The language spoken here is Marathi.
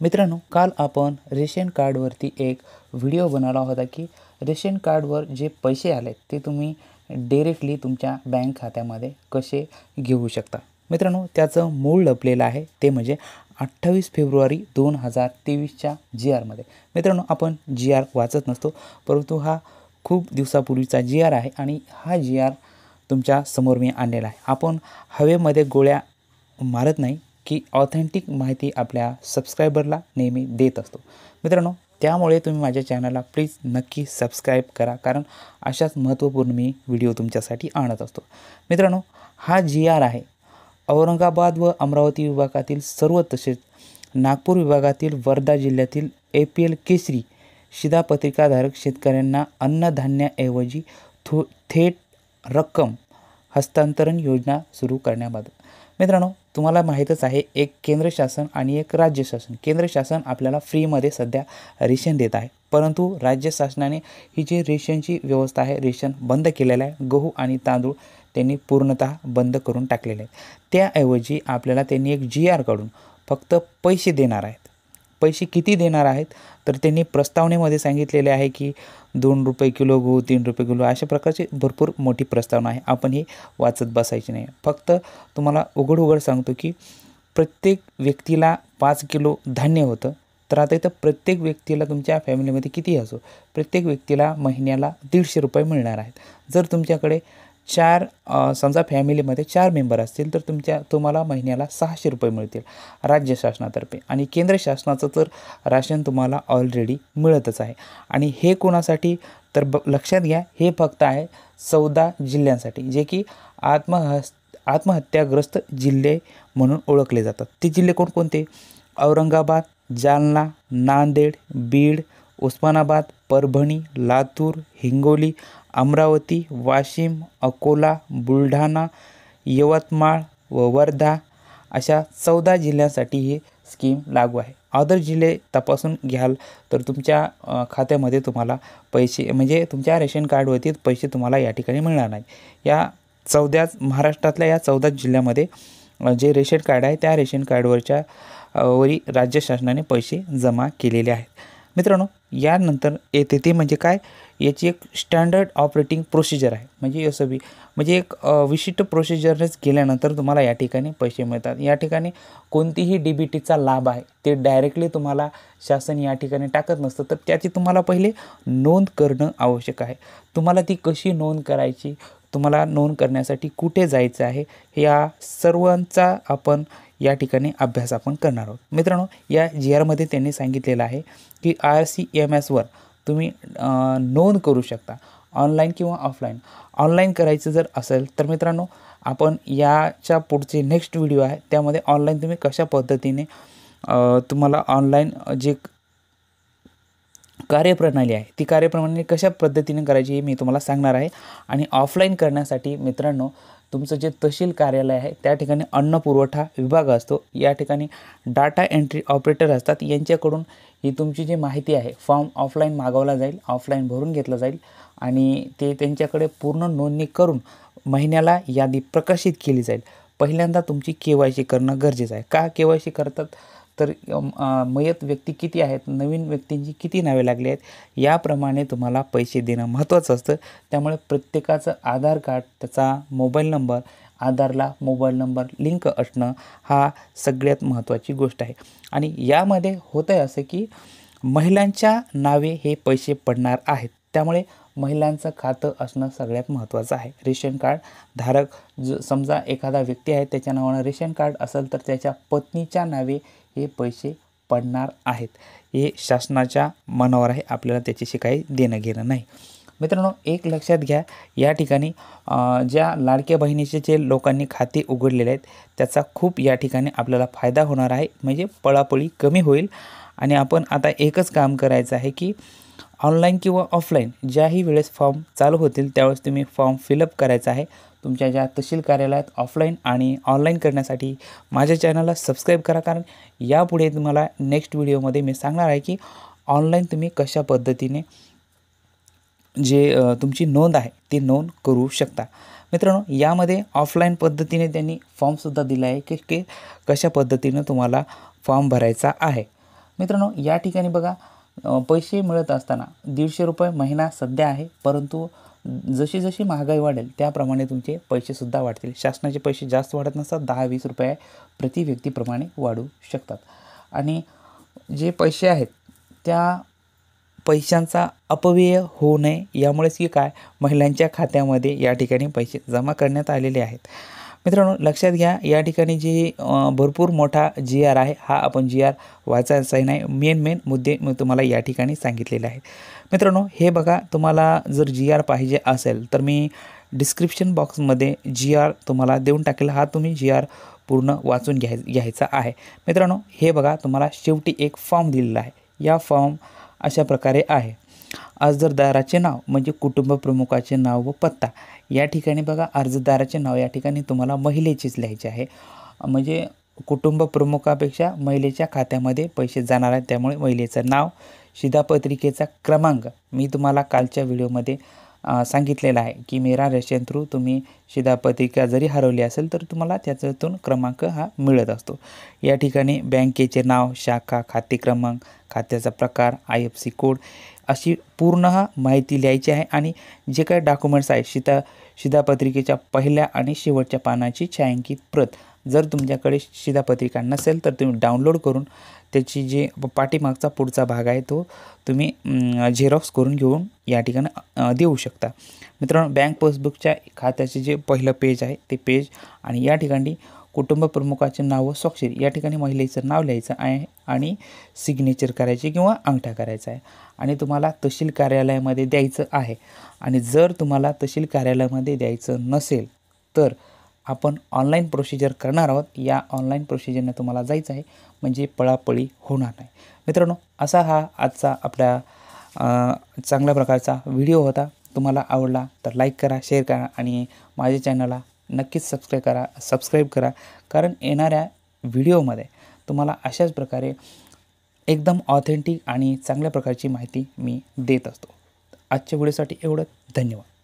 मित्रांनो, काल आपण रेशन कार्डवरती एक व्हिडिओ बनवला होता की रेशन कार्डवर जे पैसे आले ते तुम्ही डायरेक्टली तुमच्या बँक खात्यामध्ये कसे घेऊ शकता। मित्रांनो, त्याचं मूळ लपलेलं आहे ते म्हणजे 28 फेब्रुवारी 2023च्या GR मध्ये। मित्रांनो, आपण GR वाचत नसतो, परंतु हा खूप दिवसापूर्वीचा GR आहे आणि हा GR तुमच्या समोर मी आणलेला आहे। आपण हवेमध्ये गोळ्या मारत नाही की ऑथेंटिक माहिती आपल्या सबस्क्रायबरला नेहमी देत असतो। मित्रांनो, त्यामुळे तुम्ही माझ्या चॅनलला प्लीज नक्की सबस्क्राइब करा, कारण अशाच महत्त्वपूर्ण मी व्हिडिओ तुमच्यासाठी आणत असतो। मित्रांनो, हा GR आहे औरंगाबाद व अमरावती विभागातील सर्व, तसेच नागपूर विभागातील वर्धा जिल्ह्यातील APL केसरी शिधापत्रिकाधारक शेतकऱ्यांना अन्नधान्याऐवजी थेट रक्कम हस्तांतरण योजना सुरू करण्याबाबत। मित्रांनो, तुम्हाला माहीतच आहे, एक केंद्र शासन आणि एक राज्य शासन। केंद्र शासन आपल्याला फ्रीमध्ये सध्या रेशन देत आहे, परंतु राज्य शासनाने ही जी रेशनची व्यवस्था आहे, रेशन बंद केलेलं आहे। गहू आणि तांदूळ त्यांनी पूर्णतः बंद करून टाकलेले आहेत। त्याऐवजी आपल्याला त्यांनी एक GR काढून फक्त पैसे देणार आहेत। पैसे किती देणार आहेत तर त्यांनी प्रस्तावनेमध्ये सांगितलेले आहे की 2 रुपये किलो गहू, 3 रुपये किलो, अशा प्रकारची भरपूर मोठी प्रस्तावना आहे। आपण हे वाचत बसायचे नाही। फक्त तुम्हाला उघड सांगतो की प्रत्येक व्यक्तीला 5 किलो धान्य होतं, तर आता इथं प्रत्येक व्यक्तीला तुमच्या फॅमिलीमध्ये किती असो, प्रत्येक व्यक्तीला महिन्याला 150 रुपये मिळणार आहेत। जर तुमच्याकडे समजा फॅमिलीमध्ये 4 मेंबर असतील तर तुम्हाला महिन्याला 600 रुपये मिळतील राज्य शासनातर्फे। आणि केंद्र शासनाचं तर राशन तुम्हाला ऑलरेडी मिळतच आहे। आणि हे कोणासाठी तर लक्षात घ्या, हे फक्त आहे 14 जिल्ह्यांसाठी, जे की आत्महत्याग्रस्त जिल्हे म्हणून ओळखले जातात। ते जिल्हे कोणकोणते? औरंगाबाद, जालना, नांदेड, बीड, उस्मानाबाद, परभणी, लातूर, हिंगोली, अमरावती, वाशिम, अकोला, बुलढाणा, यवतमाळ व वर्धा, अशा 14 जिल्ह्यांसाठी ही स्कीम लागू आहे। अदर जिल्हे तपासून घ्याल तर तुमच्या खात्यामध्ये तुम्हाला पैसे, म्हणजे तुमच्या रेशन कार्डवरती पैसे तुम्हाला या ठिकाणी मिळणार नाही। या 14 महाराष्ट्रातल्या या 14 जिल्ह्यामध्ये जे रेशन कार्ड आहे, त्या रेशन कार्डवरच्या वरी राज्य शासनाने पैसे जमा केलेले आहेत। मित्रांनो, यानंतर येते ते म्हणजे काय, याची एक स्टँडर्ड ऑपरेटिंग प्रोसिजर आहे। म्हणजे SOP म्हणजे एक विशिष्ट प्रोसिजरनेच केल्यानंतर तुम्हाला या ठिकाणी पैसे मिळतात। या ठिकाणी कोणतीही DBTचा लाभ आहे ते डायरेक्टली तुम्हाला शासन या ठिकाणी टाकत नसतं, तर त्याची तुम्हाला पहिले नोंद करणं आवश्यक आहे। तुम्हाला ती कशी नोंद करायची, तुम्हाला नोंद करण्यासाठी कुठे जायचं आहे, या सर्वांचा आपण या ठिकाणी अभ्यास आपण करणार आहोत। मित्रांनो, या GR मध्ये त्यांनी सांगितलेलं आहे की RCMS वर तुम्ही नोंद करू शकता, ऑनलाईन किंवा ऑफलाईन। ऑनलाईन करायचं जर असेल तर मित्रांनो, आपण याच्या पुढचे नेक्स्ट व्हिडिओ आहे त्यामध्ये ऑनलाईन तुम्ही कशा पद्धतीने तुम्हाला ऑनलाईन जे कार्यप्रणाली आहे ती कार्यप्रणाली कशा पद्धतीने करायची हे मी तुम्हाला सांगणार आहे। आणि ऑफलाईन करण्यासाठी मित्रांनो, तुमचं जे तहसील कार्यालय आहे त्या ठिकाणी अन्न पुरवठा विभाग असतो, या ठिकाणी डाटा एंट्री ऑपरेटर असतात, यांच्याकडून ही तुमची जी माहिती आहे फॉर्म ऑफलाईन मागवला जाईल, ऑफलाईन भरून घेतला जाईल आणि ते त्यांच्याकडे पूर्ण नोंदणी करून महिन्याला यादी प्रकाशित केली जाईल। पहिल्यांदा तुमची KYC करणं गरजेचं आहे। का KYC करतात तर मयत व्यक्ती किती आहेत, नवीन व्यक्तींची किती नावे लागली आहेत, याप्रमाणे तुम्हाला पैसे देणं महत्त्वाचं असतं। त्यामुळे प्रत्येकाचं आधार कार्ड, त्याचा मोबाईल नंबर, आधारला मोबाईल नंबर लिंक असणं हा सगळ्यात महत्त्वाची गोष्ट आहे। आणि यामध्ये होतं आहे असं की महिलांच्या नावे हे पैसे पडणार आहेत, त्यामुळे महिलांचं खातं असणं सगळ्यात महत्त्वाचं आहे। रेशन कार्ड धारक समजा एखादा व्यक्ती आहे, त्याच्या नावानं रेशन कार्ड असेल तर त्याच्या पत्नीच्या नावे हे पैसे पडणार आहेत। हे शासनाच्या मनावर आहे, आपल्याला त्याच्याशी काही देणं घेणं नाही। मित्रांनो, एक लक्षात घ्या, या ठिकाणी ज्या लाडक्या बहिणीचे जे लोकांनी खाते उघडलेले आहेत त्याचा खूप या ठिकाणी आपल्याला फायदा होणार आहे, म्हणजे पळापळी कमी होईल। आणि आपण आता एकच काम करायचं आहे की ऑनलाईन किंवा ऑफलाईन ज्याही वेळेस फॉर्म चालू होतील त्यावेळेस तुम्ही फॉर्म फिलअप करायचा आहे तुमच्या ज्या तहसील कार्यालयात। ऑफलाईन आणि ऑनलाईन करण्यासाठी माझ्या चॅनलला सबस्क्राईब करा, कारण यापुढे तुम्हाला नेक्स्ट व्हिडिओमध्ये मी सांगणार आहे की ऑनलाईन तुम्ही कशा पद्धतीने जे तुमची नोंद आहे ती नोंद करू शकता। मित्रांनो, यामध्ये ऑफलाईन पद्धतीने त्यांनी फॉर्मसुद्धा दिला आहे की कशा पद्धतीने तुम्हाला फॉर्म भरायचा आहे। मित्रांनो, या ठिकाणी बघा पैसे मिळत असताना 150 रुपये महिना सध्या आहे, परंतु जशी जशी महागाई वाढेल त्याप्रमाणे तुमचे पैसेसुद्धा वाढतील. शासनाचे पैसे जास्त वाढत नसतात, 10-20 रुपये प्रति व्यक्तीप्रमाणे वाढू शकतात. आणि जे पैसे आहेत त्या पैशांचा अपव्यय होऊ नये यामुळेच की काय महिलांच्या खात्यामध्ये या ठिकाणी पैसे जमा करण्यात आलेले आहेत. मित्रांनो, लक्षात घ्या, या ठिकाणी जे भरपूर मोठा GR आहे, हा आपण GR वाचायचा नाही. मेन मुद्दे मी तुम्हाला या ठिकाणी सांगितलेले आहेत. मित्रांनो, हे बघा, तुम्हाला जर GR पाहिजे असेल तर मी डिस्क्रिप्शन बॉक्समध्ये GR तुम्हाला देऊन टाकेल. हा तुम्ही GR पूर्ण वाचून घ्यायचा आहे. मित्रांनो, हे बघा, तुम्हाला शेवटी एक फॉर्म दिलेला आहे. या फॉर्म अशा प्रकारे आहे. अर्जदाराचे नाव म्हणजे कुटुंब प्रमुखाचे नाव व पत्ता. या ठिकाणी बघा, अर्जदाराचे नाव या ठिकाणी तुम्हाला महिलेचेच लिहायचे आहे. म्हणजे कुटुंब प्रमुखापेक्षा महिलेच्या खात्यामध्ये पैसे जाणार आहेत, त्यामुळे महिलेचं नाव, शिधापत्रिकेचा क्रमांक मी तुम्हाला कालच्या व्हिडिओमध्ये सांगितलेलं आहे की मेरा रेशन थ्रू तुम्ही शिधापत्रिका जरी हरवली असेल तर तुम्हाला त्याच्यातून क्रमांक हा मिळत असतो. या ठिकाणी बँकेचे नाव, शाखा, खाते क्रमांक, खात्याचा प्रकार, IFSC कोड अशी पूर्ण माहिती लिहायची आहे. आणि जे काही डॉक्युमेंट्स आहे, शिधापत्रिकेच्या पहिल्या आणि शेवटच्या पानाची छायांकित प्रत, जर तुमच्याकडे शिधापत्रिका नसेल तर तुम्ही डाउनलोड करून त्याची जे पाठीमागचा पुढचा भाग आहे तो तुम्ही झेरॉक्स करून घेऊन या ठिकाणी देऊ शकता. मित्रांनो, बँक पासबुकच्या खात्याचे जे पहिलं पेज आहे ते पेज, आणि या ठिकाणी कुटुंब प्रमुखाचे नाव व स्वाक्षरी, या ठिकाणी महिलेचं नाव लिहायचं आहे आणि सिग्नेचर करायची किंवा अंगठा करायचा आहे आणि तुम्हाला तहसील कार्यालयामध्ये द्यायचं आहे. आणि जर तुम्हाला तहसील कार्यालयामध्ये द्यायचं नसेल तर आपण ऑनलाईन प्रोसिजर करणार आहोत. या ऑनलाईन प्रोसिजरने तुम्हाला जायचं आहे, म्हणजे पळापळी होणार नाही. मित्रांनो, असा हा आजचा आपल्या चांगल्या प्रकारचा व्हिडिओ होता. तुम्हाला आवडला तर लाईक करा, शेअर करा आणि माझ्या चॅनलला नक्कीच सबस्क्राईब करा. कारण येणाऱ्या व्हिडिओमध्ये तुम्हाला अशाच प्रकारे एकदम ऑथेंटिक आणि चांगल्या प्रकारची माहिती मी देत असतो. आजच्या व्हिडिओसाठी एवढंच. धन्यवाद.